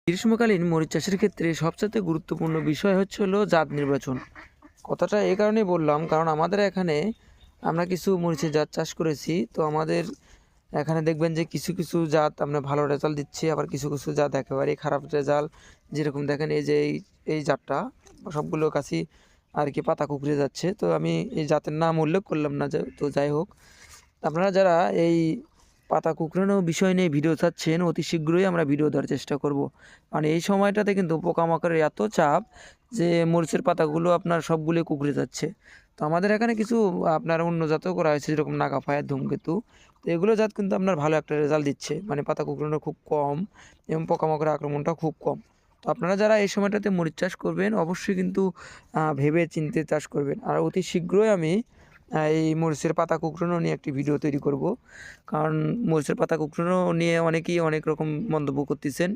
গ্রীষ্মকালীন মরিচ চাষের ক্ষেত্রে সবচেয়ে গুরুত্বপূর্ণ বিষয় হলো জাত নির্বাচন। কথাটা এই কারণেই বললাম, কারণ আমাদের এখানে আমরা কিছু মরিচের জাত চাষ করেছি। তো আমাদের এখানে দেখবেন যে কিছু কিছু জাত আমরা ভালো রেজাল্ট দিচ্ছে, আবার কিছু কিছু জাত একেবারেই খারাপ রেজাল্ট। যেরকম দেখেন এই যে এই জাতটা সবগুলো গাছই আর কি পাতা কুঁকড়ে যাচ্ছে। তো আমি এই জাতের নাম উল্লেখ করলাম না, তো যাই হোক, আপনারা যারা এই পাতা কুঁকড়ানো বিষয় নিয়ে ভিডিও চাচ্ছেন, অতি শীঘ্রই আমরা ভিডিও দেওয়ার চেষ্টা করব। মানে এই সময়টাতে কিন্তু পোকামাকড়ের এত চাপ যে মরিচের পাতাগুলো আপনার সবগুলো কুঁকড়ে যাচ্ছে। তো আমাদের এখানে কিছু আপনার অন্য জাতও করা হয়েছে, যেরকম নাগাফায়া, ধূমকেতু। তো এগুলো জাত কিন্তু আপনার ভালো একটা রেজাল্ট দিচ্ছে, মানে পাতা কুঁকড়ানো খুব কম এবং পোকামাকড়ের আক্রমণটা খুব কম। তো আপনারা যারা এই সময়টাতে মরিচ চাষ করবেন, অবশ্যই কিন্তু ভেবে চিন্তে চাষ করবেন। আর অতি শীঘ্রই আমি এই মরিচের পাতা কুঁকড়ানো নিয়ে একটি ভিডিও তৈরি করব, কারণ মরিচের পাতা কুঁকড়ানো নিয়ে অনেকেই অনেক রকম মন্তব্য করতেছেন।